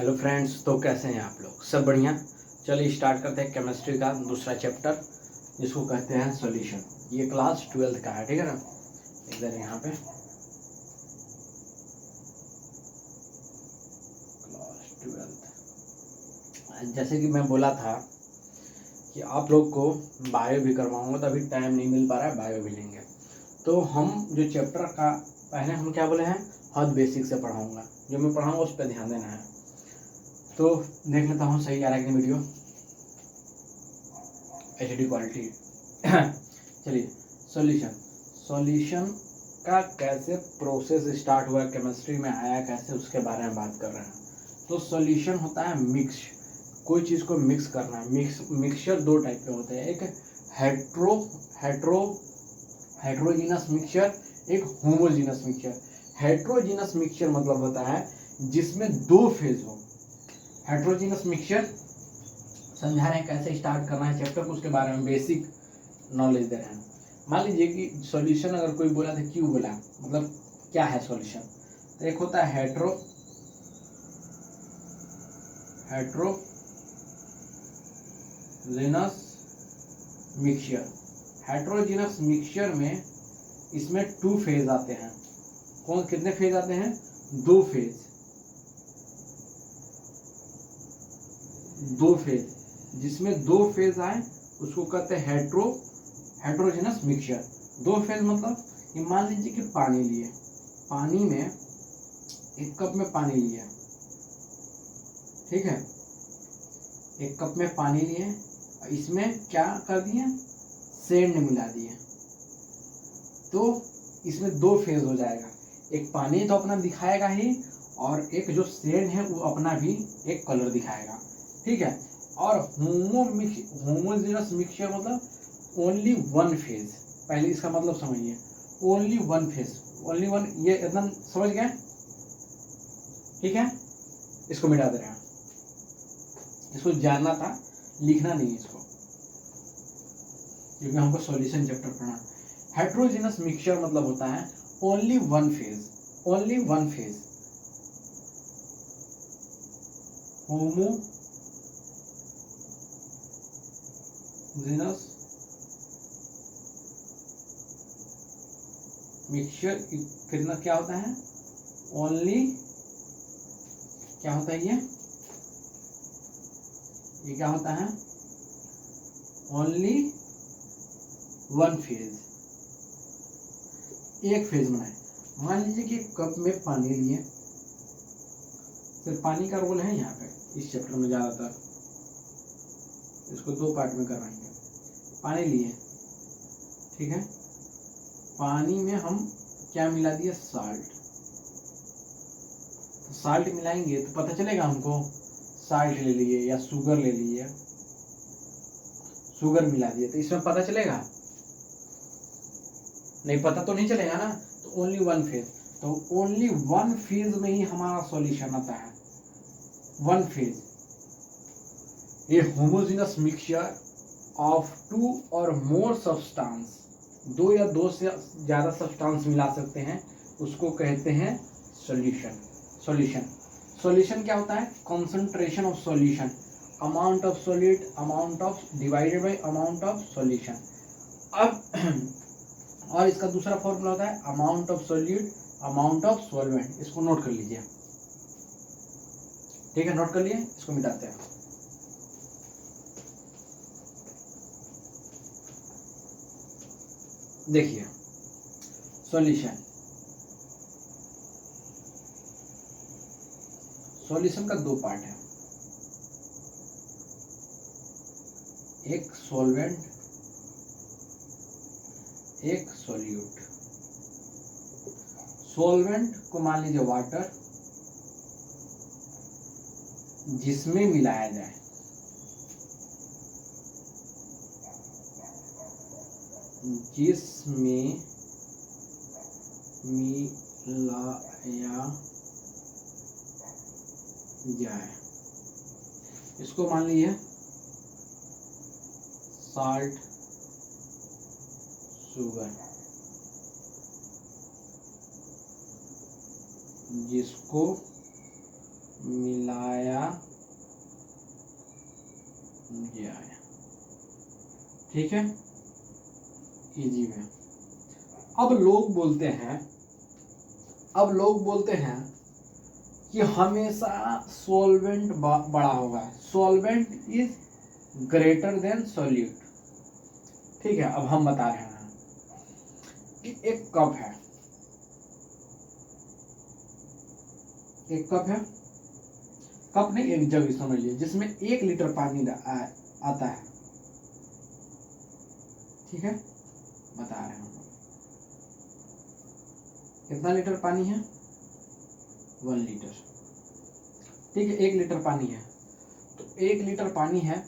Hello friends, तो कैसे हैं आप लोग? सब बढ़िया। चलिए स्टार्ट करते हैं केमिस्ट्री का दूसरा चैप्टर जिसको कहते हैं सॉल्यूशन। ये क्लास 12th का है, ठीक है ना। इधर यहाँ पे क्लास 12th, जैसे कि मैं बोला था कि आप लोग को बायो भी करवाऊंगा, तो अभी टाइम नहीं मिल पा रहा है, बायो भी लेंगे। तो हम जो चैप्टर का पहले हम क्या बोले हैं, हद बेसिक से पढ़ाऊंगा। जो मैं पढ़ाऊंगा उस पर ध्यान देना है। तो देख लेता हूँ सही आ रहा है कि वीडियो एचडी क्वालिटी। चलिए, सॉल्यूशन। सॉल्यूशन का कैसे प्रोसेस स्टार्ट हुआ, केमिस्ट्री में आया कैसे, उसके बारे में बात कर रहे हैं। तो सॉल्यूशन होता है मिक्स, कोई चीज़ को मिक्स करना। मिक्सचर दो टाइप के होते हैं, एक हेट्रो हेट्रो हेट्रोजीनस मिक्सचर, एक होमोजीनस मिक्सचर। हेट्रोजीनस मिक्सचर मतलब होता है जिसमें दो फेज हो। हेट्रोजीनस मिक्सचर समझा रहे हैं कैसे स्टार्ट करना है चैप्टर को, उसके बारे में बेसिक नॉलेज दे रहे हैं। मान लीजिए कि सॉल्यूशन अगर कोई बोला तो क्यों बोला, मतलब क्या है सॉल्यूशन। तो एक होता है हेट्रोजीनस मिक्सचर। हेट्रोजीनस मिक्सचर में इसमें टू फेज आते हैं। कौन कितने फेज आते हैं? दो फेज। जिसमें दो फेज आए उसको कहते हैं हेट्रोजीनस मिक्सचर। दो फेज मतलब कि मान लीजिए कि पानी लिए, पानी में एक कप में पानी लिया, ठीक है। एक कप में पानी लिए, इसमें क्या कर दिए, सेंड मिला दिए, तो इसमें दो फेज हो जाएगा। एक पानी तो अपना दिखाएगा ही, और एक जो सेंड है वो अपना भी एक कलर दिखाएगा, ठीक है। और होमोजीनस मिक्सचर मतलब ओनली वन फेज। पहले इसका मतलब समझिए, only one phase, only one. ये एकदम समझ गए, ठीक है। इसको मिटा दे रहे हैं, इसको जानना था, लिखना नहीं इसको, क्योंकि हमको सॉल्यूशन चैप्टर पढ़ना। हेट्रोजीनस मिक्सचर मतलब होता है only one phase, only one phase. Homogeneous mixture कितना क्या होता है, ओनली क्या होता है, ये क्या होता है, ओनली वन फेज, एक फेज बनाए। मान लीजिए कि कप में पानी लिए, सिर्फ पानी का रोल है यहाँ पे इस चैप्टर में ज्यादातर, इसको दो पार्ट में करवाएंगे। पानी लिए, ठीक है। पानी में हम क्या मिला दिए, साल्ट। तो साल्ट मिलाएंगे तो पता चलेगा हमको, साल्ट ले लिए या शुगर ले लिए, शुगर मिला दिए तो इसमें पता चलेगा नहीं, पता तो नहीं चलेगा ना। तो ओनली वन फेज, तो ओनली वन फेज में ही हमारा सॉल्यूशन आता है, वन फेज। ये होमोजेनस मिक्सचर ऑफ टू और मोर सब्सटेंस, दो या दो से ज्यादा सब्सटेंस मिला सकते हैं, उसको कहते हैं सॉल्यूशन। सॉल्यूशन सॉल्यूशन क्या होता है, concentration of solution, amount of solid, amount of divided by amount of solution. अब और इसका दूसरा फॉर्मूला होता है amount of solute, amount of solvent. इसको नोट कर लीजिए, ठीक है। नोट कर लिए, इसको मिटाते हैं। देखिए सॉल्यूशन, सॉल्यूशन का दो पार्ट है, एक सॉल्वेंट, एक सॉल्यूट। सॉल्वेंट को मान लीजिए वाटर, जिसमें मिलाया जाए, जिसमें मिलाया जाए, इसको मान लीजिए साल्ट, शुगर, जिसको मिलाया जाए, ठीक है, इजी में। अब लोग बोलते हैं कि हमेशा सॉल्वेंट बड़ा होगा, solvent is greater than solute, ठीक है। अब हम बता रहे हैं कि एक कप है, कप नहीं, एक जग समझिए, जिसमें 1 लीटर पानी आता है, ठीक है, बता रहे हैं हम। कितना लीटर पानी है? 1 लीटर, ठीक है। 1 लीटर पानी है, तो 1 लीटर पानी है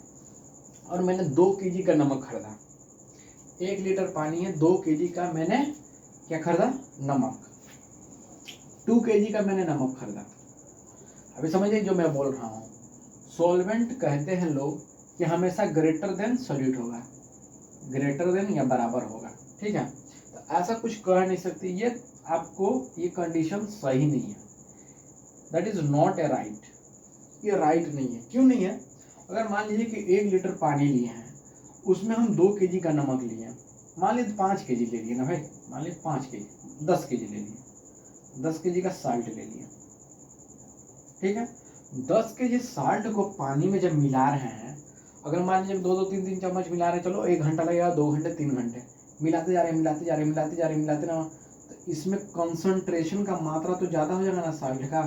और मैंने 2 kg का नमक खरीदा। 1 लीटर पानी है, 2 kg का मैंने क्या खरीदा? नमक। 2 kg का मैंने नमक खरीदा। अभी समझिए जो मैं बोल रहा हूँ, सॉल्वेंट कहते हैं लोग कि हमेशा ग्रेटर देन सॉल्यूट होगा, ग्रेटर देन या बराबर होगा, ठीक है। तो ऐसा कुछ कह नहीं सकते, ये आपको ये कंडीशन सही नहीं है, that is not a right, ये राइट नहीं है। क्यों नहीं है? अगर मान लीजिए कि 1 लीटर पानी लिए हैं, उसमें हम 2 kg का नमक लिए हैं, मान लीजिए 5 kg ले लिए ना भाई, मान लीजिए 5 kg, 10 kg ले लिए, 10 kg का साल्ट ले लिया, ठीक है। 10 kg साल्ट को पानी में जब मिला रहे हैं, अगर मान लीजिए 2-2, 3-3 चम्मच मिला रहे हैं, चलो 1 घंटा लगेगा, 2 घंटे, 3 घंटे, मिलाते जा रहे ना, तो इसमें कंसंट्रेशन का मात्रा तो ज़्यादा हो जाएगा ना साल्ट का।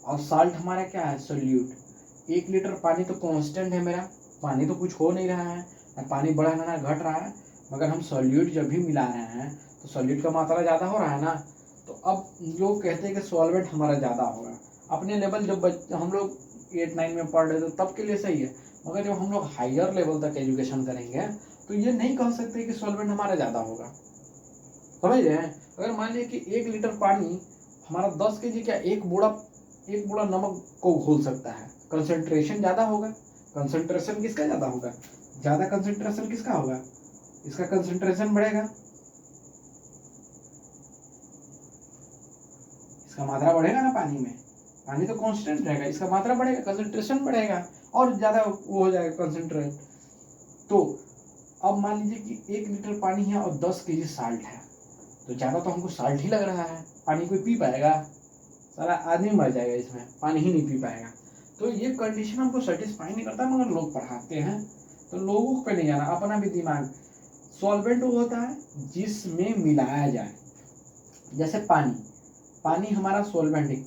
और साल्ट हमारा क्या है? सोल्यूट। 1 लीटर पानी तो कांस्टेंट है मेरा, पानी तो कुछ हो नहीं रहा है, ना पानी बढ़ रहा है ना घट रहा है, मगर हम सोल्यूट जब भी मिला रहे हैं तो सोल्यूट का मात्रा ज़्यादा हो रहा है ना। तो अब लोग कहते हैं कि सॉल्वेंट हमारा ज़्यादा होगा, अपने लेवल जब हम लोग 8-9 में पढ़ रहे थे तब के लिए सही है, मगर जब हम लोग हायर लेवल तक एजुकेशन करेंगे तो ये नहीं कह सकते कि सॉल्वेंट हमारा ज़्यादा होगा, समझ रहे हैं। अगर मान लीजिए कि 1 लीटर पानी हमारा 10 kg क्या एक बूढ़ा नमक को घोल सकता है, कंसंट्रेशन ज़्यादा होगा। कंसंट्रेशन किसका ज़्यादा होगा? ज़्यादा कंसंट्रेशन किसका होगा? इसका कंसंट्रेशन बढ़ेगा, इसका मात्रा बढ़ेगा ना पानी में, पानी तो कांस्टेंट रहेगा, इसका मात्रा बढ़ेगा, कंसंट्रेशन बढ़ेगा और ज़्यादा वो हो जाएगा कंसंट्रेट। तो अब मान लीजिए कि 1 लीटर पानी है और 10 kg साल्ट है, तो ज़्यादा तो हमको साल्ट ही लग रहा है, पानी कोई पी पाएगा? सारा आदमी मर जाएगा इसमें, पानी ही नहीं पी पाएगा। तो ये कंडीशन हमको सेटिस्फाई नहीं करता, मगर लोग पढ़ाते हैं, तो लोगों पे नहीं जाना, अपना भी दिमाग। सॉल्वेंट वो होता है जिसमें मिलाया जाए, जैसे पानी हमारा सॉल्वेंट है,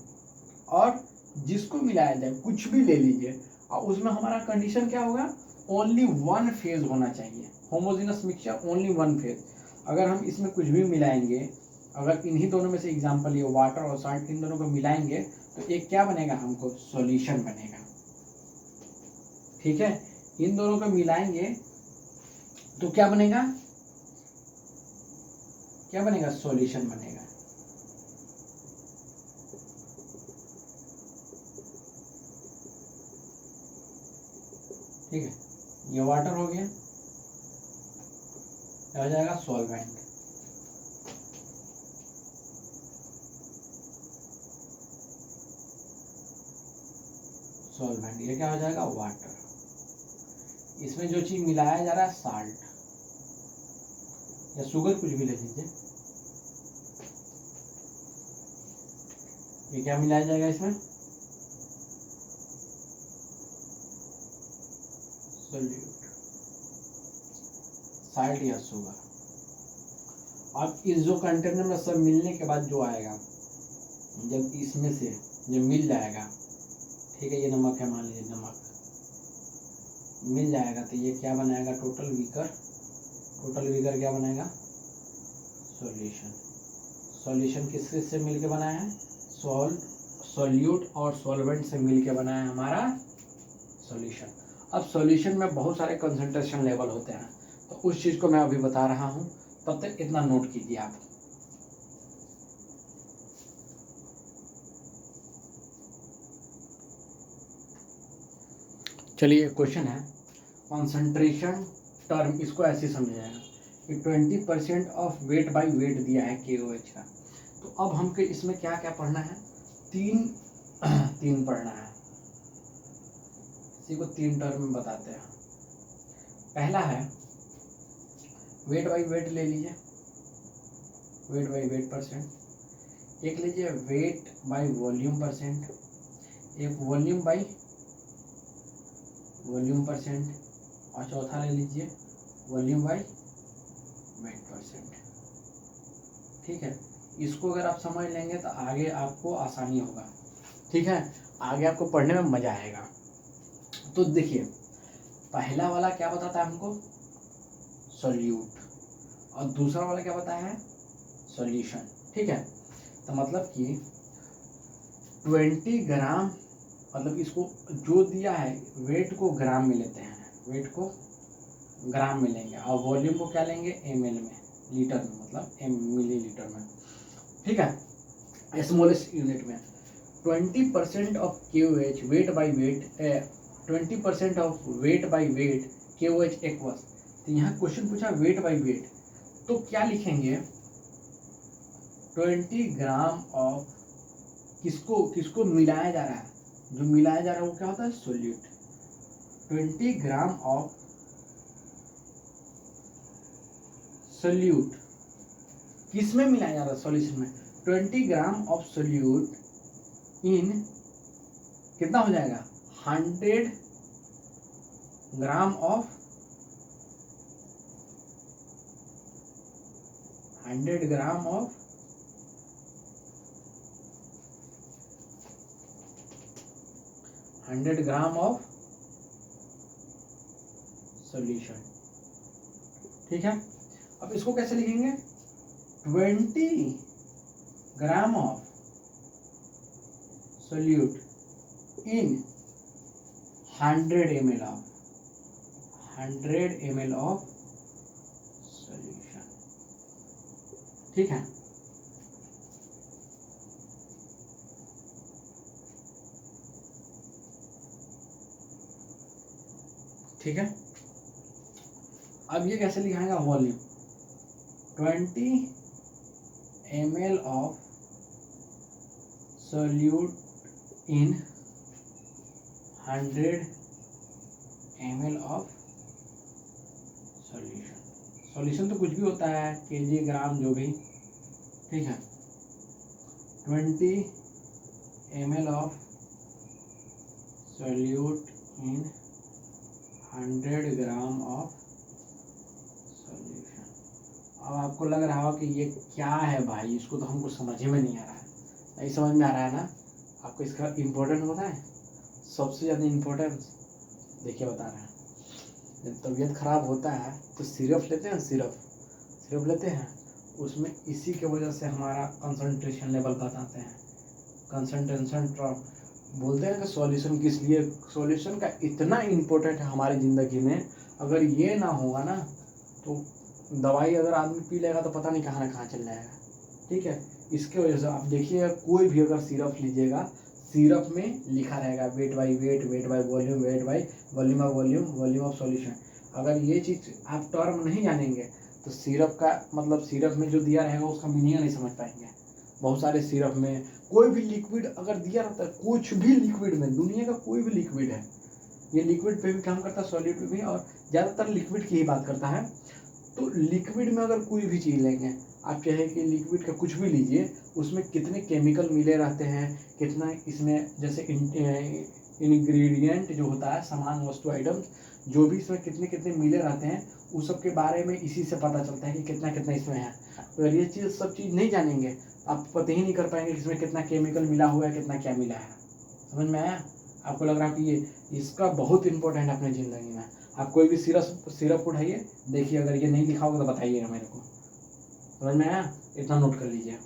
और जिसको मिलाया जाए, कुछ भी ले लीजिए, और उसमें हमारा कंडीशन क्या होगा? ओनली 1 फेज होना चाहिए, होमोजेनस मिक्सचर, ओनली 1 फेज। अगर हम इसमें कुछ भी मिलाएंगे, अगर इन्हीं दोनों में से एग्जांपल ये वाटर और सॉल्ट, इन दोनों को मिलाएंगे तो एक क्या बनेगा? हमको सॉल्यूशन बनेगा, ठीक है। इन दोनों को मिलाएंगे तो क्या बनेगा? सॉल्यूशन बनेगा। ठीक है, ये वाटर हो गया, क्या हो जाएगा? सॉल्वेंट। ये क्या हो जाएगा? वाटर। इसमें जो चीज मिलाया जा रहा है साल्ट या शुगर, कुछ भी ले लीजिए, ये क्या मिलाया जाएगा इसमें? सोल्यूट, साल्ट या शुगर। अब इस जो कंटेनर में सब मिलने के बाद जो आएगा, जब इसमें से जब मिल जाएगा, ठीक है, ये नमक है, मान लीजिए नमक मिल जाएगा, तो ये क्या बनाएगा? टोटल वीकर क्या बनाएगा? सॉल्यूशन किससे से मिलके बनाया है? सॉल्यूट और सॉल्वेंट से मिलके बनाया है हमारा सॉल्यूशन। अब सॉल्यूशन में बहुत सारे कंसंट्रेशन लेवल होते हैं, तो उस चीज को मैं अभी बता रहा हूँ, तब तक इतना नोट कीजिए आप। चलिए क्वेश्चन है, कंसंट्रेशन टर्म, इसको ऐसे समझा जाएगा कि 20% ऑफ वेट बाय वेट दिया है KOH का। तो अब हमको इसमें क्या क्या पढ़ना है? 3 तीन पढ़ना है, इसी को तीन टर्म में बताते हैं। पहला है वेट बाई वेट ले लीजिए, वेट बाई वेट परसेंट। एक लीजिए वेट बाई वॉल्यूम परसेंट, एक वॉल्यूम बाई वॉल्यूम परसेंट, और चौथा ले लीजिए वॉल्यूम बाई वेट परसेंट। ठीक है, इसको अगर आप समझ लेंगे तो आगे आपको आसानी होगा। ठीक है, आगे आपको पढ़ने में मजा आएगा। तो देखिए पहला वाला क्या बताता है हमको, सॉल्यूट, और दूसरा वाला क्या बताया है, सॉल्यूशन। ठीक है, तो मतलब कि 20 ग्राम, मतलब इसको जो दिया है वेट को ग्राम में लेते हैं, वेट को ग्राम में लेंगे, और वॉल्यूम को क्या लेंगे, ml में, लीटर में, मतलब मिलीलीटर में। ठीक है, स्मॉलेस्ट यूनिट में। 20% of KOH weight by wait, 20% of weight by wait KOH aqueous. तो यहाँ क्वेश्चन पूछा वेट बाई वेट, तो क्या लिखेंगे, 20 ग्राम ऑफ, किसको किसको मिलाया जा रहा है, जो मिलाया जा रहा है वो क्या होता है, सोल्यूट। 20 ग्राम ऑफ सोल्यूट, किस में मिलाया जा रहा है, सॉल्यूशन में। 20 ग्राम ऑफ सोल्यूट इन, कितना हो जाएगा, 100 gram of, 100 gram of, 100 gram of solution. ठीक है, अब इसको कैसे लिखेंगे, 20 gram of solute in 100 ml of, 100 ml of solution. ठीक है, ठीक है, अब ये कैसे लिखाएगा, volume, 20 ml of solute in 100 ml of solution. Solution तो कुछ भी होता है, केजी, ग्राम, जो भी। ठीक है, 20 ml of solute in 100 gram of solution. अब आपको लग रहा हो कि ये क्या है भाई, इसको तो हमको समझ में नहीं आ रहा है। नहीं समझ में आ रहा है ना, आपको इसका इम्पोर्टेंट पता है, सबसे ज़्यादा इम्पोर्टेंस देखिए बता रहे हैं। जब तबीयत खराब होता है तो सिरप लेते हैं, सिरप लेते हैं, उसमें इसी के वजह से हमारा कंसंट्रेशन लेवल बताते हैं, कंसंट्रेशन ड्रॉप बोलते हैं कि सॉल्यूशन किस लिए, सॉल्यूशन का इतना इम्पोर्टेंट है हमारी ज़िंदगी में। अगर ये ना होगा ना तो दवाई अगर आदमी पी लेगा तो पता नहीं कहाँ ना कहाँ चल जाएगा। ठीक है, इसके वजह से आप देखिए कोई भी अगर सिरप लीजिएगा, सिरप में लिखा रहेगा weight by wait, weight by volume, weight by volume of volume, volume of solution. अगर ये चीज़ आप टर्म नहीं जानेंगे तो सिरप का मतलब सिरप में जो दिया रहेगा उसका मीनिंग नहीं समझ पाएंगे। बहुत सारे सिरप में कोई भी लिक्विड अगर दिया रहता है, कुछ भी लिक्विड में, दुनिया का कोई भी लिक्विड है, ये लिक्विड पे भी काम करता है, सॉलिड पे भी, और ज़्यादातर लिक्विड की ही बात करता है। तो लिक्विड में अगर कोई भी चीज़ लेंगे आप, चाहे कि लिक्विड का कुछ भी लीजिए, उसमें कितने केमिकल मिले रहते हैं, कितना इसमें जैसे इंग्रेडिएंट जो होता है, सामान, वस्तु, आइटम्स, जो भी इसमें कितने कितने मिले रहते हैं, उस सब के बारे में इसी से पता चलता है कि कितना कितना इसमें है। अगर ये चीज़ सब चीज़ नहीं जानेंगे आप पता ही नहीं कर पाएंगे इसमें कितना केमिकल मिला हुआ है, कितना क्या मिला है। समझ में आया? आपको लग रहा है कि ये इसका बहुत इंपॉर्टेंट है अपनी ज़िंदगी में। आप कोई भी सिरप उठाइए, देखिए अगर ये नहीं लिखा होगा तो बताइएगा मेरे को। समझ में आया? इतना नोट कर लीजिए।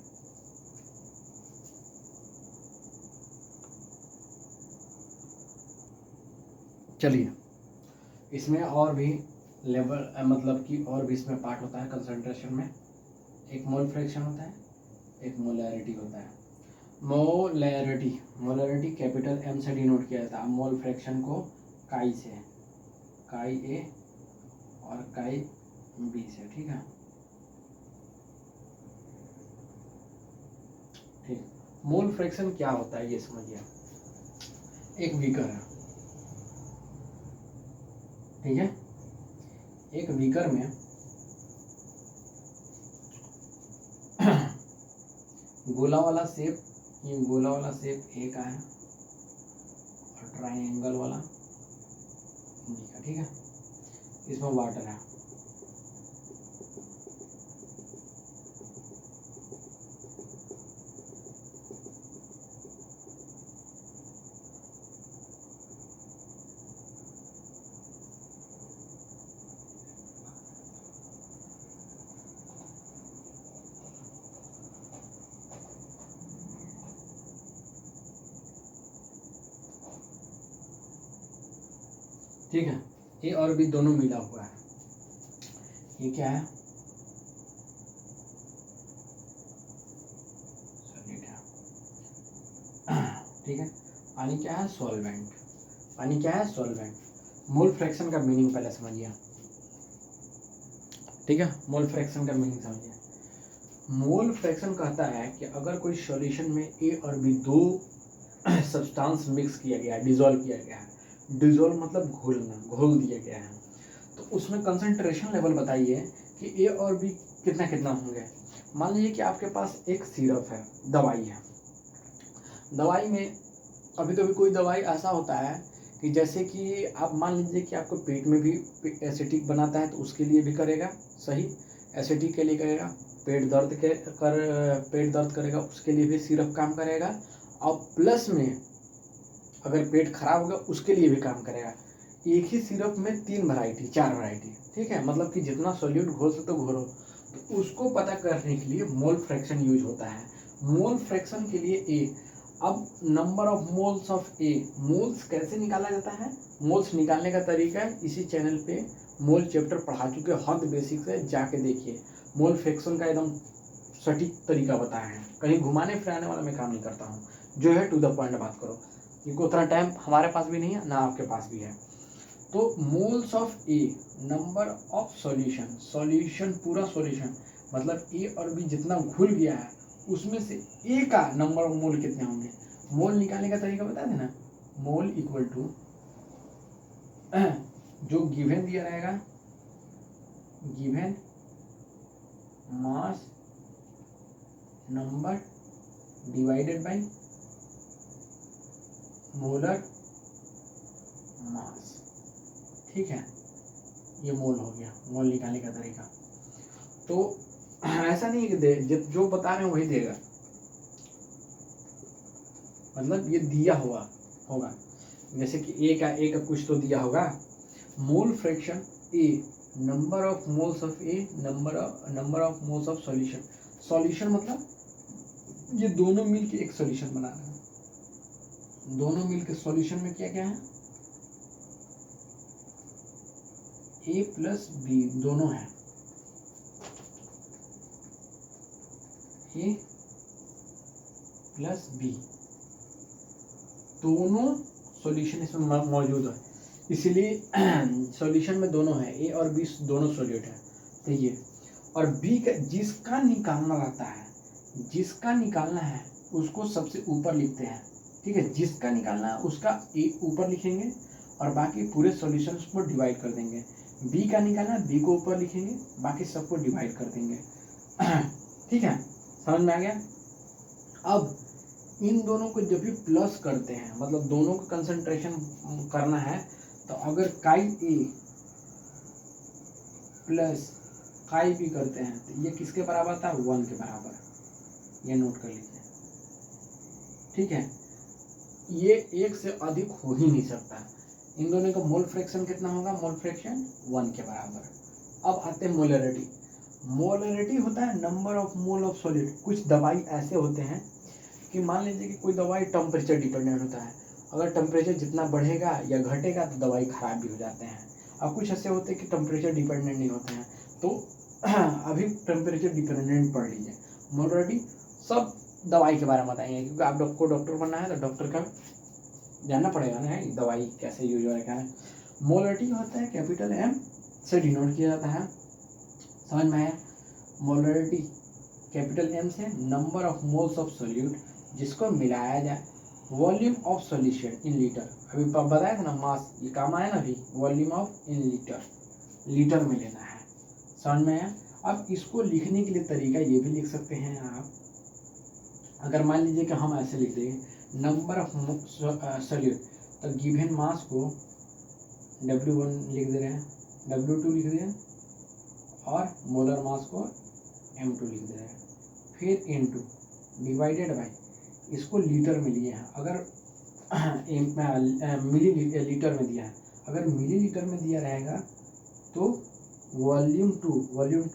चलिए, इसमें और भी लेवल मतलब कि और भी इसमें पार्ट होता है कंसंट्रेशन में। एक मोल फ्रैक्शन होता है, एक मोलैरिटी होता है। मोलैरिटी कैपिटल M से डिनोट किया जाता है। मोल फ्रैक्शन को काई से, काई A और काई B से। ठीक है, ठीक। मोल फ्रैक्शन क्या होता है ये समझिए। एक बीकर है, ठीक है। एक बीकर में गोला वाला शेप, ये गोला वाला शेप ए का है और ट्रायंगल वाला बी का, ठीक है। इसमें वाटर है, ठीक है। ए और बी दोनों मिला हुआ है। ये क्या है? सॉलिड है, ठीक है। पानी क्या है? सॉल्वेंट। पानी क्या है? सॉल्वेंट। मोल फ्रैक्शन का मीनिंग पहले समझिए, ठीक है। मोल फ्रैक्शन का मीनिंग समझिए। मोल फ्रैक्शन कहता है कि अगर कोई सॉल्यूशन में ए और बी दो सब्सटेंस मिक्स किया गया है, डिसॉल्व किया गया है, डिसॉल्व मतलब घोलना, घोल दिया गया है, तो उसमें कंसंट्रेशन लेवल बताइए कि ए और बी कितना कितना होंगे। मान लीजिए कि आपके पास एक सिरप है, दवाई है। दवाई में कभी कभी कोई दवाई ऐसा होता है कि जैसे कि आप मान लीजिए कि आपको पेट में भी एसिडिक बनाता है, तो उसके लिए भी करेगा, सही। एसिडिक के लिए करेगा, पेट दर्द करेगा, उसके लिए भी सिरप काम करेगा। और प्लस में अगर पेट खराब होगा उसके लिए भी काम करेगा। एक ही सिरप में 3 वैरायटी 4 वैरायटी, ठीक है। मतलब कि जितना सॉल्यूट घोल सकते हो घोलो। तो उसको पता करने के लिए मोल फ्रैक्शन यूज होता है। मोल फ्रैक्शन के लिए ए। अब number of moles of A, moles कैसे निकाला जाता है? मोल्स निकालने का तरीका है, इसी चैनल पे मोल चैप्टर पढ़ा चुके, हद बेसिक से जाके देखिए। मोल फ्रैक्शन का एकदम सटीक तरीका बताया है, कहीं घुमाने फिराने वाला मैं काम नहीं करता हूँ। जो है टू द पॉइंट बात करो, क्योंकि उतना टाइम हमारे पास भी नहीं है, ना आपके पास भी है। तो moles of A, number of solution, solution पूरा सॉल्यूशन मतलब ए और बी जितना घुल गया है उसमें से ए का नंबर ऑफ मोल कितने होंगे। मोल निकालने का तरीका बता देना। मोल इक्वल टू जो गिवन दिया रहेगा, given mass number divided by molar mass, ठीक है। ये मोल हो गया, मोल निकालने का तरीका। तो ऐसा नहीं है कि जो बता रहे हैं वही देगा, मतलब ये दिया हुआ होगा। जैसे कि ए का कुछ तो दिया होगा। मोल fraction A, number of moles of A, number of moles of solution. Solution मतलब ये दोनों मिल के एक सॉल्यूशन बना रहे हैं। दोनों मिल के सॉल्यूशन में क्या क्या है? ए प्लस बी दोनों है, ए प्लस बी दोनों सॉल्यूशन इसमें मौजूद है, इसलिए सॉल्यूशन में दोनों है, ए और बी दोनों सॉल्यूट है। तो ये और बी का जिसका निकालना रहता है, जिसका निकालना है उसको सबसे ऊपर लिखते हैं, ठीक है। जिसका निकालना है उसका ए ऊपर लिखेंगे और बाकी पूरे सॉल्यूशंस को डिवाइड कर देंगे। बी का निकालना है, बी को ऊपर लिखेंगे, बाकी सबको डिवाइड कर देंगे। ठीक है, समझ में आ गया। अब इन दोनों को जब भी प्लस करते हैं, मतलब दोनों को कंसंट्रेशन करना है, तो अगर काई ए प्लस काई बी करते हैं तो ये किसके बराबर था? 1 के बराबर। ये नोट कर लीजिए, ठीक है। ये एक से अधिक हो ही नहीं सकता। इन दोनों का मोल फ्रैक्शन कितना होगा? मोल फ्रैक्शन 1 के बराबर। अब आते हैं मोलरिटी। मोलरिटी होता है number of mole of solid. कुछ दवाई ऐसे होते हैं कि मान लीजिए कि कोई दवाई टेम्परेचर डिपेंडेंट होता है, अगर टेम्परेचर जितना बढ़ेगा या घटेगा तो दवाई खराब भी हो जाते हैं। अब कुछ ऐसे होते हैं कि टेम्परेचर डिपेंडेंट नहीं होते हैं। तो अभी टेम्परेचर डिपेंडेंट पढ़ लीजिए। मोलरिटी सब दवाई के बारे में बताएंगे, क्योंकि आप को डॉक्टर बनना है तो डॉक्टर का जानना पड़ेगा ना, दवाई कैसे यूज हो रहा है। मोलरिटी होता है कैपिटल एम से डिनोट किया जाता है, समझ में आया। मोलरिटी कैपिटल एम से number of moles of solute जिसको मिलाया जाए volume of solution in litre, अभी बताया था ना मास, ये काम आया ना अभी, volume of in litre, litre में लेना है, समझ में आया। अब इसको लिखने के लिए तरीका ये भी लिख सकते हैं आप, अगर मान लीजिए कि हम ऐसे लिख देंगे नंबर ऑफ सॉल्यूट, तो गिवन मास को W1 लिख दे रहे हैं, W2 लिख दे रहे हैं, और मोलर मास को M2 लिख दे रहे हैं, फिर इनटू डिवाइडेड बाय, इसको लीटर में लिए हैं, अगर मिली लीटर में दिया है, अगर मिली लीटर में दिया रहेगा तो वॉल्यूम टू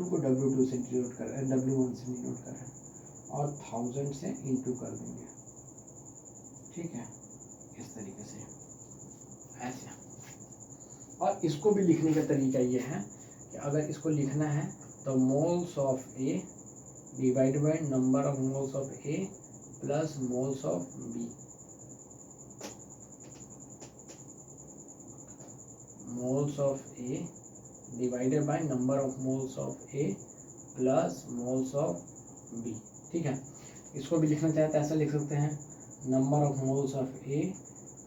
को W2 से डिनोट कर रहे हैं, W1 से डिनोट कर रहे हैं, और 1000 से इनटू कर देंगे, ठीक है, इस तरीके से ऐसे। और इसको भी लिखने का तरीका ये है कि अगर इसको लिखना है तो moles of A divide by number of moles of A plus moles of B, moles of A divided by number of moles of A plus moles of B, ठीक है। इसको भी लिखना चाहे तो ऐसा लिख सकते हैं, number of moles of A,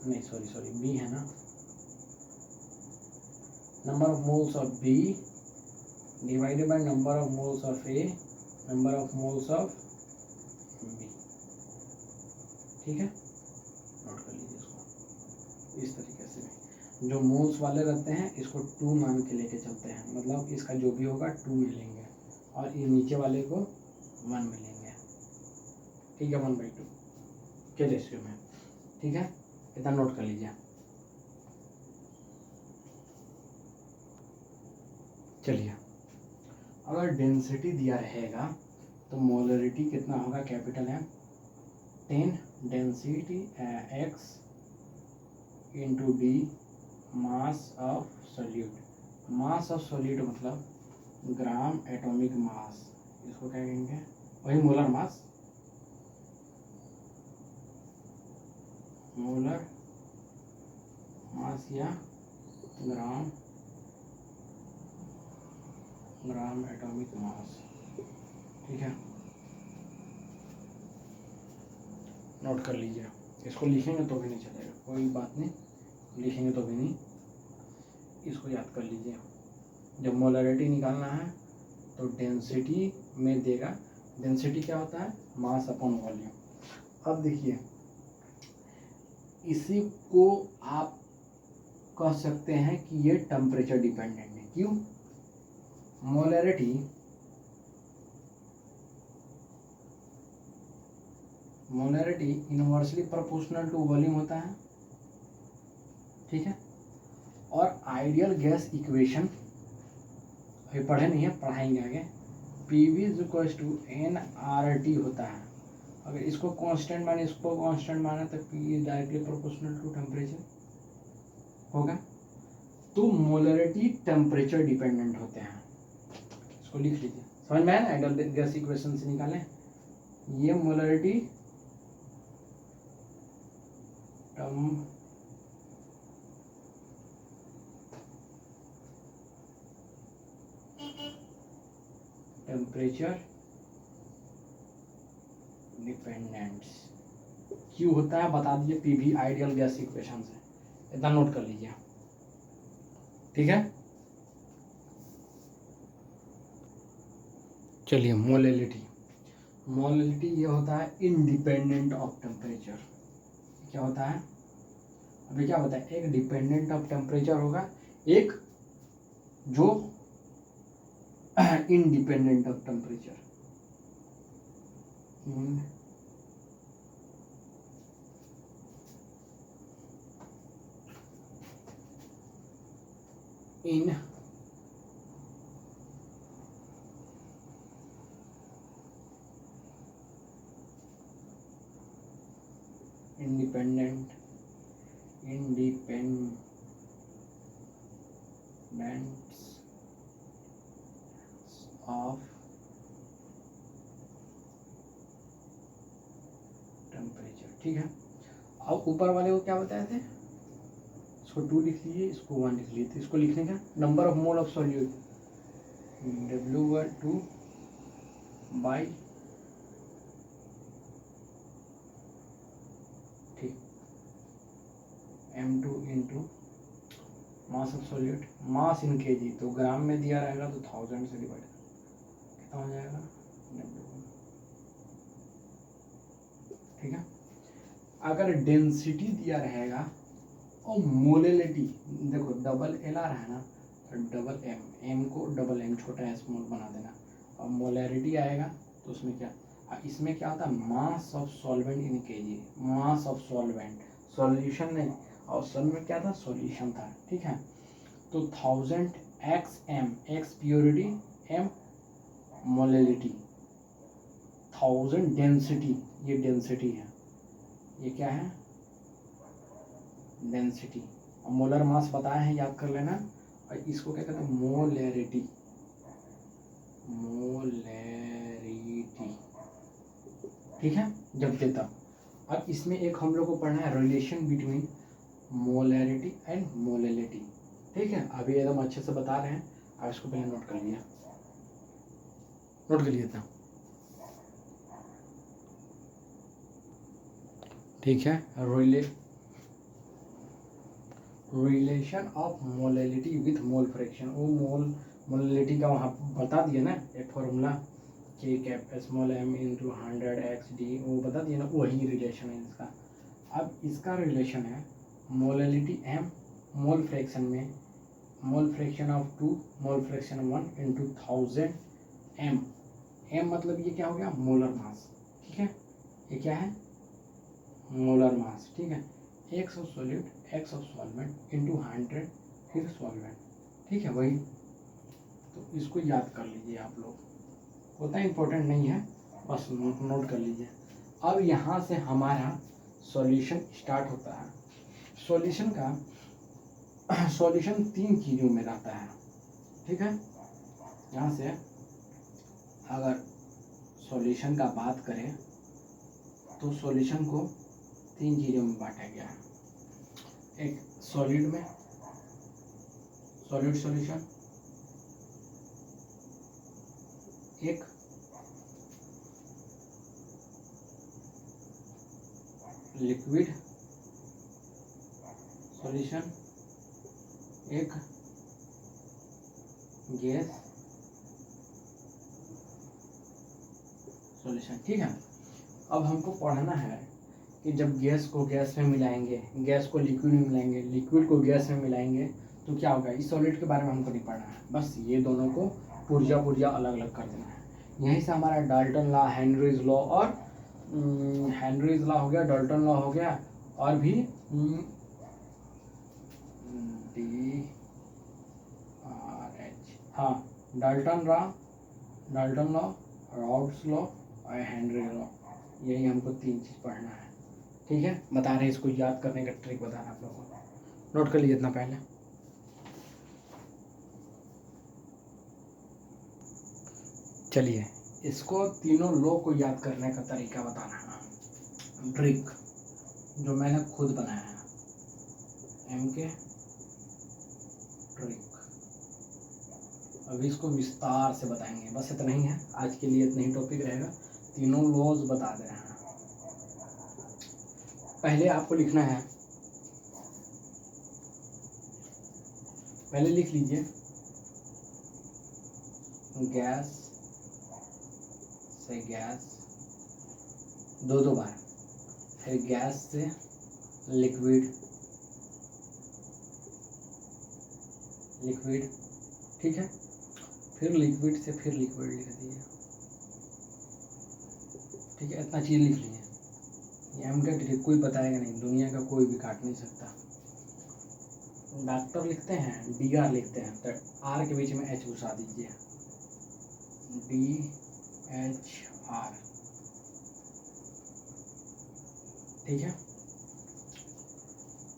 नहीं सॉरी बी है ना, number of moles of B divided by number of moles of A, number of moles of B, ठीक है, नोट कर लीजिए इसको। इस तरीके से जो मोल्स वाले रहते हैं इसको 2 मान के लेके चलते हैं, मतलब इसका जो भी होगा 2 में लेंगे, और ये नीचे वाले को 1 में लेंगे, ठीक है, 1/2 के रेशियो में, ठीक है, इतना नोट कर लीजिए। चलिए, अगर डेंसिटी दिया रहेगा तो मोलरिटी कितना होगा, कैपिटल है 10 density x into D mass of solute, mass of solute मतलब ग्राम एटॉमिक मास, इसको क्या कहेंगे, वही मोलर मास, मोलर मास या ग्राम एटॉमिक मास, ठीक है, नोट कर लीजिए। इसको लिखेंगे तो भी नहीं चलेगा, कोई बात नहीं, लिखेंगे तो भी नहीं, इसको याद कर लीजिए। जब मोलरिटी निकालना है तो डेंसिटी में देगा, डेंसिटी क्या होता है, मास अपॉन वॉल्यूम। अब देखिए, इसी को आप कह सकते हैं कि ये टेम्परेचर डिपेंडेंट है, क्यों, molarity inversely proportional to volume होता है, ठीक है, और आइडियल गैस इक्वेशन अभी पढ़े नहीं है, पढ़ाएंगे आगे, PV is equal to nRT होता है, अगर इसको कांस्टेंट माने, इसको कांस्टेंट माने तो P is directly proportional to temperature होगा, तो मोलरिटी टेम्परेचर डिपेंडेंट होते हैं, इसको लिख लीजिए, समझ में आया ना, आइडियल गैस इक्वेशन से निकालें, ये मोलरिटी टेम्परेचर डिपेंडेंस क्यों होता है बता दीजिए, पीवी आइडियल गैस इक्वेशन से, इतना नोट कर लीजिए, ठीक है। चलिए, मोलरिटी ये होता है इंडिपेंडेंट ऑफ टेम्परेचर, क्या होता है, अभी क्या बताया, एक डिपेंडेंट ऑफ टेम्परेचर होगा, एक जो independent of temperature, independent of temperature, ठीक है। अब ऊपर वाले को क्या बताए थे, इसको 2 लिख लीजिए, इसको 1 लिख लीजिए, तो इसको लिखने का number of mole of solute W12 by, ठीक, m2 into mass of solute, mass in KG, तो ग्राम में दिया रहेगा तो 1000 से डिवाइड कितना हो जाएगा, ठीक है। अगर डेंसिटी दिया रहेगा और मोलेलिटी, देखो डबल एल आ रहा है ना, डबल एम, एम को डबल एम छोटा स्मॉल बना देना, और मोलैरिटी आएगा तो उसमें क्या, इसमें क्या होता है, mass of solvent in KG, mass of solvent, solution नहीं, और सन में क्या था, सॉल्यूशन था, ठीक है। तो 1000 X M, X purity, M molality, 1000 density, ये डेंसिटी है, ये क्या है, डेंसिटी, और मोलर मास बताया है, याद कर लेना। और इसको क्या कहते हैं, मोलैरिटी, मोलैरिटी, ठीक है, जब देता। अब इसमें एक हम लोग को पढ़ना है relation between molarity and molality, ठीक है। अभी एकदम अच्छे से बता रहे हैं, आप इसको पहले नोट कर लिया, नोट कर लिया था, ठीक है। Relation of molality with mole fraction, वो मोलैलिटी का वहाँ बता दिया ना एक फॉर्मूला, के cap small M into 100 X D, वो बता दिया ना, वही रिलेशन है इसका। अब इसका रिलेशन है मोलैलिटी एम, मोल फ्रैक्शन में, mole fraction of 2, mole fraction 1 into 1000 M, M मतलब ये क्या हो गया, मोलर मास, ठीक है, ये क्या है, मोलर मास, ठीक है। X of solute, x of solvent into 100 फिर सॉल्वेंट, ठीक है, वही। तो इसको याद कर लीजिए आप लोग, उतना इम्पोर्टेंट नहीं है, बस नोट कर लीजिए। अब यहाँ से हमारा सॉल्यूशन स्टार्ट होता है। सॉल्यूशन का सॉल्यूशन 3 चीज़ों में रहता है, ठीक है। यहाँ से अगर सॉल्यूशन का बात करें तो सॉल्यूशन को 3 चीज़ों में बांटा गया है। एक सॉलिड में, सॉलिड सॉल्यूशन, एक लिक्विड सॉल्यूशन, एक गैस सॉल्यूशन, ठीक है। अब हमको पढ़ना है कि जब गैस को गैस में मिलाएंगे, गैस को लिक्विड में मिलाएंगे, लिक्विड को गैस में मिलाएंगे तो क्या होगा, इस सॉलिड के बारे में हमको नहीं पढ़ना है, बस ये दोनों को पुर्जा अलग अलग कर देना है। यहीं से हमारा डाल्टन लॉ, हेनरीज लॉ, और हेनरीज लॉ हो गया, डाल्टन लॉ हो गया, और भी DRH, हाँ, डाल्टन लॉ, राउल्ट्स लॉ और हेनरी लॉ, यही हमको 3 चीज़ पढ़ना है, ठीक है। बता रहे हैं, इसको याद करने का ट्रिक बता रहे हैं आप लोगों को, नोट कर लीजिए इतना पहले। चलिए, इसको तीनों लॉ को याद करने का तरीका बताना है, ट्रिक जो मैंने खुद बनाया है, MK ट्रिक। अभी इसको विस्तार से बताएंगे, बस इतना ही है आज के लिए, इतना ही टॉपिक रहेगा। तीनों लॉज बता दे रहे हैं। पहले आपको लिखना है, पहले लिख लीजिए गैस से गैस 2 बार, फिर गैस से लिक्विड, ठीक है, फिर लिक्विड से फिर लिक्विड लिख दिए, ठीक है। इतना चीज़ लिख लीजिए, ये MK ट्रिक कोई बताएगा नहीं, दुनिया का कोई भी काट नहीं सकता। डॉक्टर लिखते हैं, DR लिखते हैं, तो R के बीच में H घुसा दीजिए, DHR, ठीक है।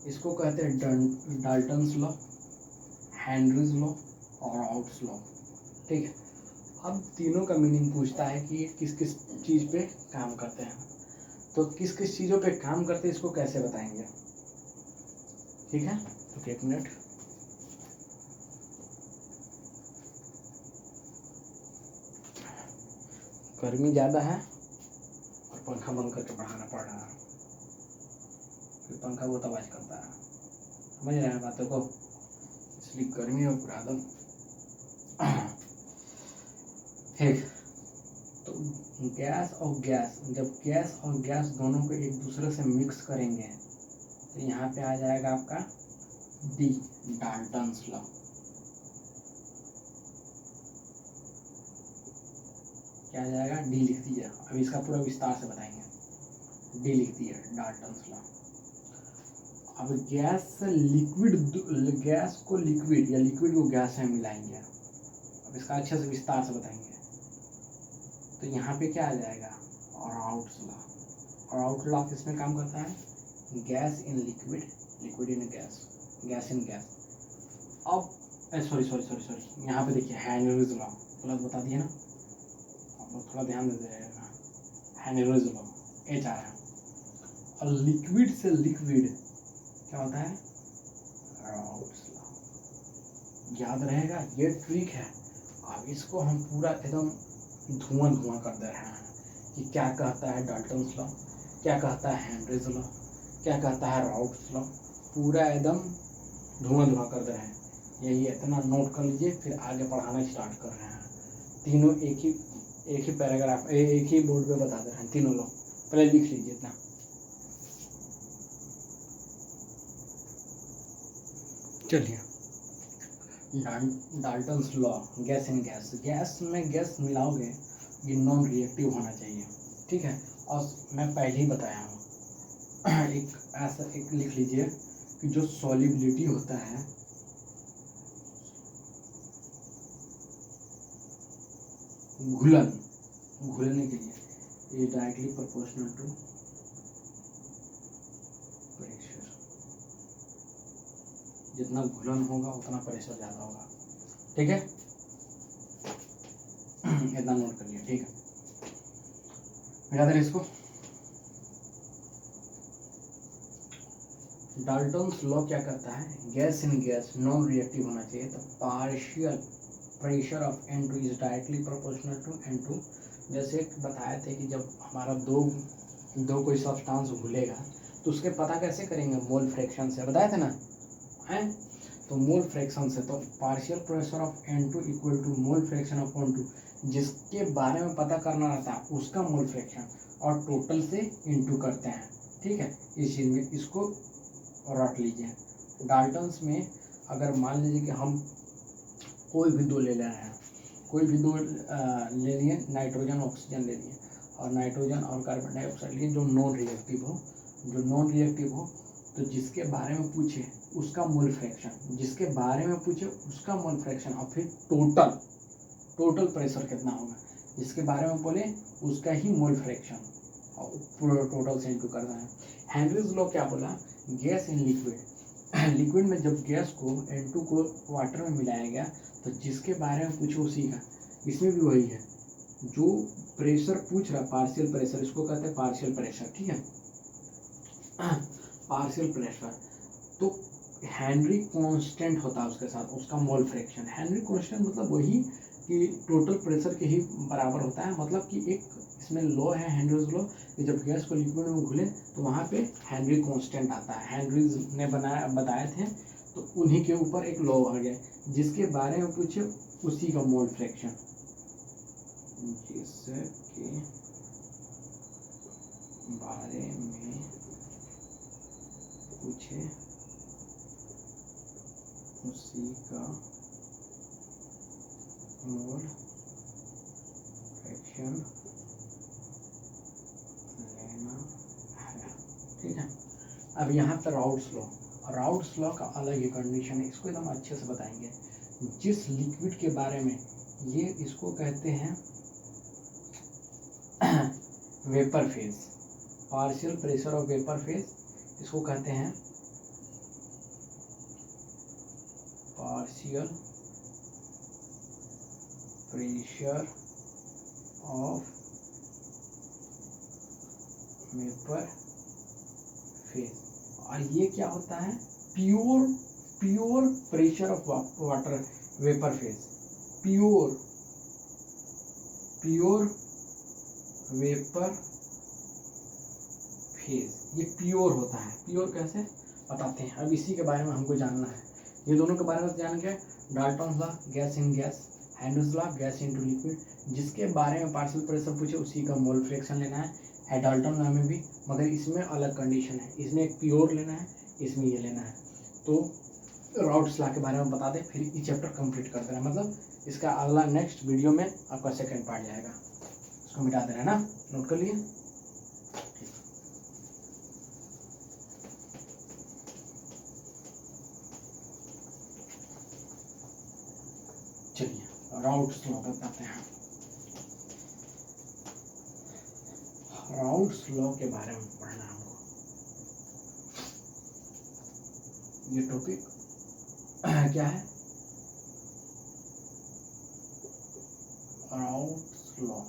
इसको कहते हैं डाल्टन्स लॉ, हेनरीज लॉ और राउल्ट्स लॉ, ठीक है। अब तीनों का मीनिंग पूछता है कि किस किस चीज़ पे काम करते हैं, तो किस किस चीज़ों पे काम करते हैं इसको कैसे बताएंगे, ठीक है। तो 1 मिनट, गर्मी ज़्यादा है और पंखा बंद करके पढ़ाना पड़ रहा है, फिर पंखा बहुत आवाज़ करता है। समझ रहे हैं बातों को, इसलिए गर्मी और पूरा एकदम ठीक। तो गैस और गैस, जब गैस और गैस दोनों को एक दूसरे से मिक्स करेंगे तो यहाँ पे आ जाएगा आपका डी, डाल्टन्स लॉ। क्या आ जाएगा, डी लिख दीजिए। अब इसका पूरा विस्तार से बताएंगे। डी लिख दिए, डाल्टन्स लॉ। अब गैस से लिक्विड, गैस को लिक्विड या लिक्विड को गैस में मिलाएंगे। अब इसका अच्छे से विस्तार से बताएंगे। तो यहाँ पे क्या आ जाएगा, राउट्स लॉ। राउट लॉ किसमें काम करता है, gas in liquid, liquid in gas, gas in gas. अब सॉरी यहाँ पे देखिए हेनरीज लॉ, गलत बता दिया ना, आप लोग थोड़ा ध्यान दे दीजिएगा। हेनरीज लॉ, एच आ रहा है। और लिक्विड से लिक्विड क्या होता है, राउट्स लॉ। याद रहेगा, ये ट्रिक है। अब इसको हम पूरा एकदम धुआं कर दे रहे हैं कि क्या कहता है डाल्टन्स लॉ, क्या कहता है हेनरीज लॉ, क्या कहता है राउट्स लॉ, पूरा एकदम धुआं कर दे रहे हैं। यही इतना नोट कर लीजिए, फिर आगे पढ़ाना स्टार्ट कर रहे हैं। तीनों एक ही पैराग्राफ, एक ही बोर्ड पे बता दे रहे हैं तीनों लोग। पहले लिख लीजिए इतना। चलिए, Dalton's law, gas in gas. Gas में गैस मिलाओगे ये नॉन रिएक्टिव होना चाहिए, ठीक है। और मैं पहले ही बताया हूँ एक ऐसा एक लिख लीजिए कि जो सॉल्युबिलिटी होता है, घुलने के लिए, ये डायरेक्टली प्रोपोर्शनल टू प्रेशर। जितना घुलन होगा उतना प्रेशर ज़्यादा होगा, ठीक है। इतना नोट कर लिया, ठीक है। मिटा दें इसको। डाल्टन्स लॉ क्या कहता है, gas in gas non reactive होना चाहिए। तो partial pressure of N2 is directly proportional to N2। जैसे बताए थे कि जब हमारा दो कोई सब्सटेंस घुलेगा तो उसके पता कैसे करेंगे, मोल फ्रैक्शन से, बताए थे ना, हैं। तो मोल फ्रैक्शन से, तो partial pressure of N2 equal to mole fraction of N2, जिसके बारे में पता करना रहता है उसका मोल फ्रैक्शन, और टोटल से इनटू करते हैं, ठीक है। इस चीज़ में इसको रट लीजिए। डाल्टन्स में अगर मान लीजिए कि हम कोई भी दो ले रहे हैं, कोई भी दो ले लिए, नाइट्रोजन ऑक्सीजन ले लिए, और नाइट्रोजन और कार्बन डाइऑक्साइड लिए जो नॉन रिएक्टिव हो, तो जिसके बारे में पूछे उसका मोल फ्रैक्शन, जिसके बारे में पूछे उसका मोल फ्रैक्शन, और फिर टोटल प्रेशर कितना होगा, जिसके बारे में बोले उसका ही मोल फ्रैक्शन, और टोटल से इनटू करना है। हेनरीज लॉ क्या बोला, गैस इन लिक्विड में जब गैस को N2 को वाटर में मिलाया गया तो जिसके बारे में पूछो उसी का, इसमें भी वही है। जो प्रेशर पूछ रहा, पार्शियल प्रेशर, इसको कहते हैं पार्शियल प्रेशर, ठीक है। पार्शियल प्रेशर, तो हेनरी कांस्टेंट होता है उसके साथ, उसका मोल फ्रैक्शन। हेनरी कांस्टेंट मतलब वही कि टोटल प्रेशर के ही बराबर होता है। मतलब कि एक इसमें लॉ है, हेनरीज लॉ, कि जब गैस को लिक्विड में घुले तो वहाँ पे हेनरी कांस्टेंट आता है। हेनरीज ने बताए थे, तो उन्हीं के ऊपर एक लॉ आ गया, जिसके बारे में पूछे उसी का मोल फ्रैक्शन, जिसके बारे में पूछे उसी का मोल फ्रैक्शन लेना है, ठीक है। अब यहाँ पर राउट्स लॉ का अलग ही कंडीशन है, इसको एकदम अच्छे से बताएंगे। जिस लिक्विड के बारे में, ये इसको कहते हैं vapour phase, partial pressure of vapour phase, इसको कहते हैं partial pressure of vapour phase. और ये क्या होता है, pure pressure of water vapour phase, pure vapour phase, ये प्योर होता है। प्योर कैसे, बताते हैं। अब इसी के बारे में हमको जानना है, ये दोनों के बारे में जान के, Dalton law gas in gas, Henry's law gas into liquid, जिसके बारे में पार्शियल प्रेशर पूछे उसी का मोल फ्रैक्शन लेना है डाल्टन लॉ में भी, मगर इसमें अलग कंडीशन है, इसमें एक प्योर लेना है, इसमें ये लेना है। तो राउट्स लॉ के बारे में बता दें, फिर ये चैप्टर कंप्लीट कर देना, मतलब इसका अगला नेक्स्ट वीडियो में आपका सेकंड पार्ट जाएगा, इसको मिटा देना है ना, नोट कर लिए। चलिए राउट्स लॉ बताते हैं। राउट्स लॉ के बारे में पढ़ना है हमको। ये टॉपिक क्या है, राउट्स लॉ,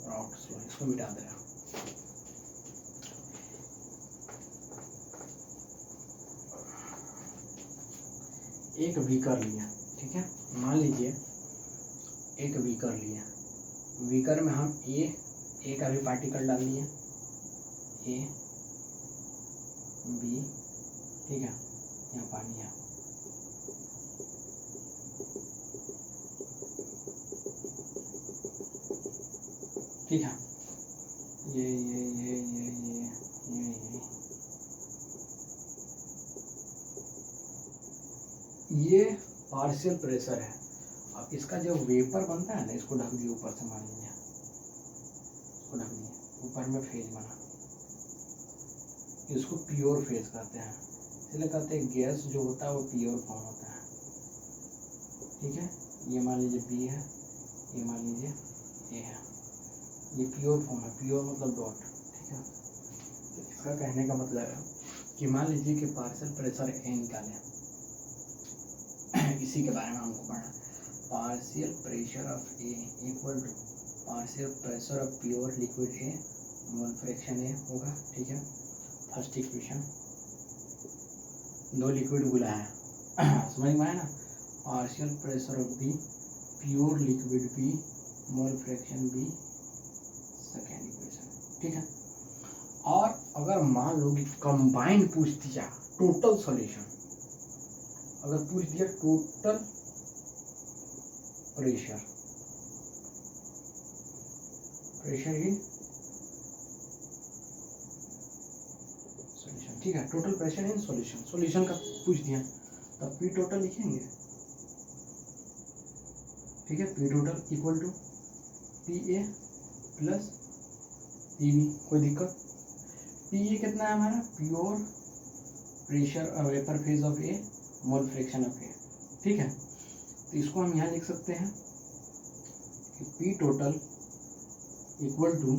राउट्स लॉ, इसको मिटा दे रहा हूं। एक बीकर लिया, ठीक है, मान लीजिए एक बीकर लिया, बीकर में हम ए का भी पार्टिकल डाल दिए, ए बी, ठीक है, यहाँ पानी है, ठीक है, ये पार्शियल प्रेशर है। अब इसका जो वेपर बनता है ना, इसको ढक दिए ऊपर से, मान लीजिए इसको ढक दिए, ऊपर में फेज बना, इसको प्योर फेज कहते हैं, इसलिए कहते हैं गैस जो होता है वो प्योर फॉर्म होता है, ठीक है। ये मान लीजिए बी है, ये मान लीजिए ए है, ये प्योर फॉर्म है, प्योर मतलब डॉट, ठीक है। तो इसका कहने का मतलब है कि मान लीजिए कि पार्शियल प्रेशर ए निकालें, इसी के बारे में हमको पढ़ना, partial pressure of A equal to partial pressure of pure liquid A mole fraction A होगा, ठीक है। फर्स्ट इक्वेशन, दो लिक्विड बोला है, समझ में आया ना, partial pressure of B pure liquid B mole fraction B, second equation, ठीक है। और अगर मान लो कि कंबाइंड पूछ दिया टोटल सॉल्यूशन, अगर पूछ दिया total pressure, pressure in solution, ठीक है, total pressure in solution, solution का पूछ दिया, तब पी टोटल लिखेंगे, ठीक है, P total equal to P A plus P B, कोई दिक्कत। पी ए कितना है हमारा, pure pressure vapour phase of A mole fraction of A, ठीक है। तो इसको हम यहाँ लिख सकते हैं कि P total equal to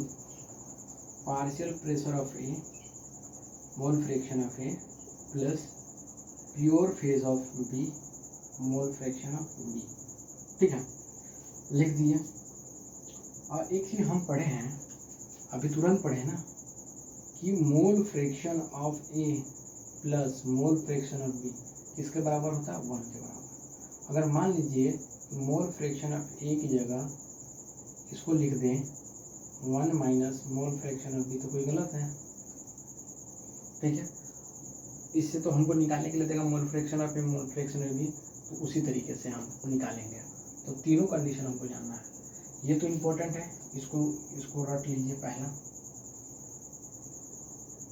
partial pressure of A mole fraction of A plus pure phase of B mole fraction of B, ठीक है, लिख दिए। और एक चीज हम पढ़े हैं, अभी तुरंत पढ़े ना, कि mole fraction of A plus mole fraction of B किसके बराबर होता है, 1 के बराबर। अगर मान लीजिए मोल फ्रैक्शन ऑफ ए की जगह इसको लिख दें 1 minus mole fraction of B, तो कोई गलत है, ठीक है। इससे तो हमको निकालने के लिए देगा mole fraction of A mole fraction of B, तो उसी तरीके से हम निकालेंगे। तो तीनों कंडीशन हमको जानना है, ये तो इम्पोर्टेंट है, इसको रट लीजिए पहला,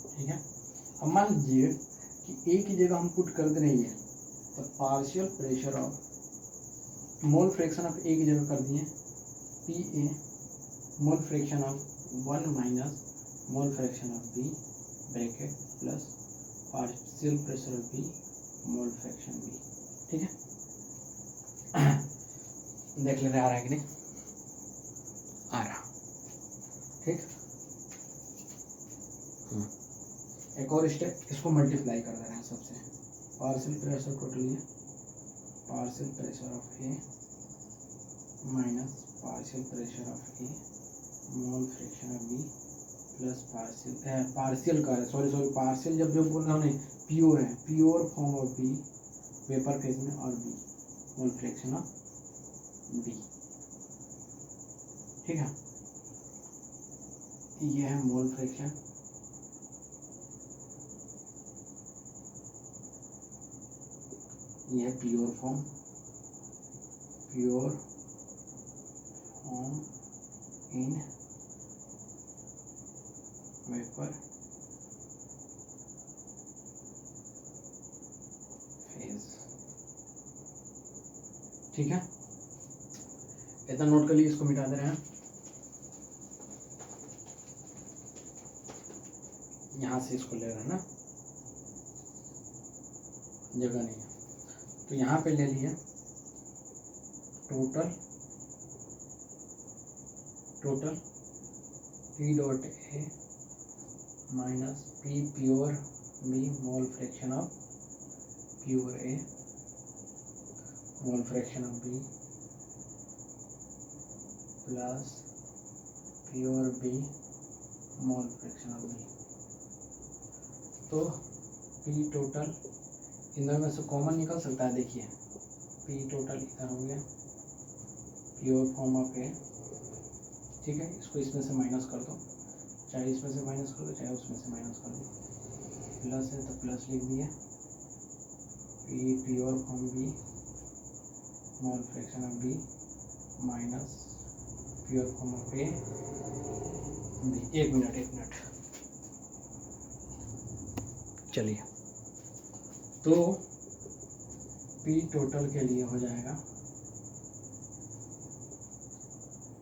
ठीक है। अब मान लीजिए कि ए की जगह हम पुट कर दे रही है, तो partial pressure of mole fraction of A की जगह कर दिए P A mole fraction of 1 minus mole fraction of B bracket plus partial pressure of B mole fraction B, ठीक है। देख ले रहे आ रहा है कि नहीं आ रहा, ठीक। एक और स्टेप, इसको मल्टीप्लाई कर दे रहे हैं सबसे, partial pressure totally partial pressure of A minus partial pressure of A mole fraction of B plus partial का है, सॉरी पार्शियल जब बोल रहा हूँ, प्योर है, pure form of B vapour phase में, और B mole fraction of B, ठीक है। ये है मोल फ्रैक्शन, ये है pure form in vapour phase. ठीक है, इतना नोट कर लिए, इसको मिटा दे रहे हैं। यहाँ से इसको ले रहे हैं ना, जगह नहीं है तो यहाँ पे ले लिए total P dot A minus P pure B mole fraction of pure A mole fraction of B plus pure B mole fraction of B। तो P टोटल इधर में से कॉमन निकल सकता है, देखिए P टोटल इधर हो गया प्योर फॉर्म ऑफ A। ठीक है, इसको इसमें से माइनस कर दो, चाहे इसमें से माइनस कर दो चाहे उसमें से माइनस कर दो, प्लस है तो प्लस लिख दिया P pure form B mole fraction of B minus pure form of A B। एक मिनट चलिए, तो P टोटल के लिए हो जाएगा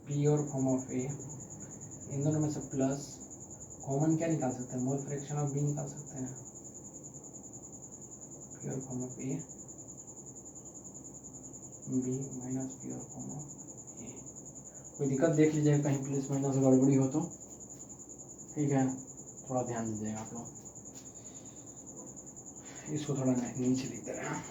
प्योर फॉर्म ऑफ A, इन दोनों में से प्लस कॉमन क्या निकाल सकते हैं, मोल फ्रैक्शन ऑफ B निकाल सकते हैं, pure form of A B minus pure form of A। कोई दिक्कत देख लीजिएगा कहीं प्लस माइनस गड़बड़ी हो तो, ठीक है, थोड़ा ध्यान दीजिएगा आप लोग। इसको थोड़ा नीचे लिख दे रहे हैं।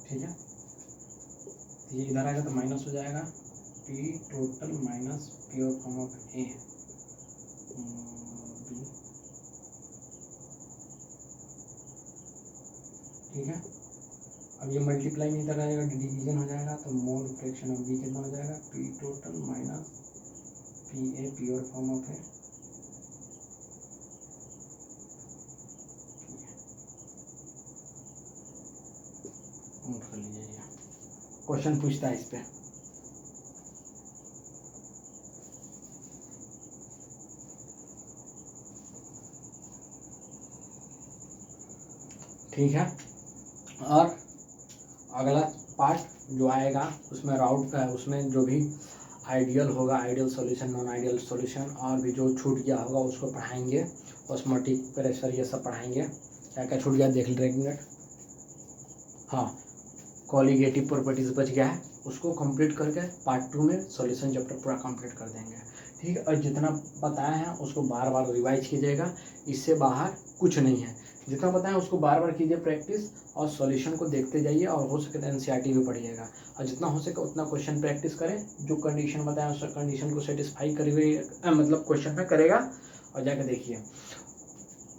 ठीक है, ये इधर आएगा तो माइनस हो जाएगा P total minus pure form of A B। ठीक है, अब ये मल्टीप्लाई में इधर आएगा, डिवीजन हो जाएगा तो मोल फ्रैक्शन ऑफ B कितना हो जाएगा P total minus PA pure form of A। Note कर लीजिए, क्वेश्चन पूछता है इस पे। ठीक है, और अगला पार्ट जो आएगा उसमें राउट का है, उसमें जो भी आइडियल होगा, ideal solution, non ideal solution, और भी जो छूट गया होगा उसको पढ़ाएंगे, ऑस्मोटिक प्रेशर ये सब पढ़ाएंगे। क्या क्या छूट गया देख लीजिए एक मिनट। हाँ, कॉलिगेटिव प्रॉपर्टीज बच गया है, उसको कंप्लीट करके पार्ट 2 में सॉल्यूशन चैप्टर पूरा कंप्लीट कर देंगे। ठीक है, और जितना बताया है उसको बार बार रिवाइज कीजिएगा, इससे बाहर कुछ नहीं है। जितना बताया उसको बार बार कीजिए प्रैक्टिस, और सॉल्यूशन को देखते जाइए, और हो सके तो एनसीईआरटी भी पढ़िएगा, और जितना हो सके उतना क्वेश्चन प्रैक्टिस करें। जो कंडीशन बताया उस कंडीशन को सेटिस्फाई करिए, मतलब क्वेश्चन में करेगा, और जाकर देखिए।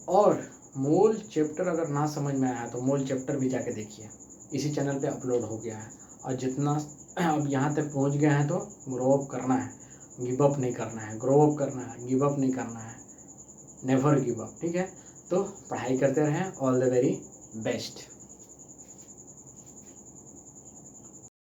और मोल चैप्टर अगर ना समझ में आया तो मोल चैप्टर भी जाके देखिए, इसी चैनल पे अपलोड हो गया है। और जितना अब यहाँ तक पहुँच गए हैं तो ग्रो अप करना है, गिव अप नहीं करना है, ग्रो अप करना है, गिव अप नहीं करना है, नेवर गिव अप। ठीक है, तो पढ़ाई करते रहें, ऑल द वेरी बेस्ट।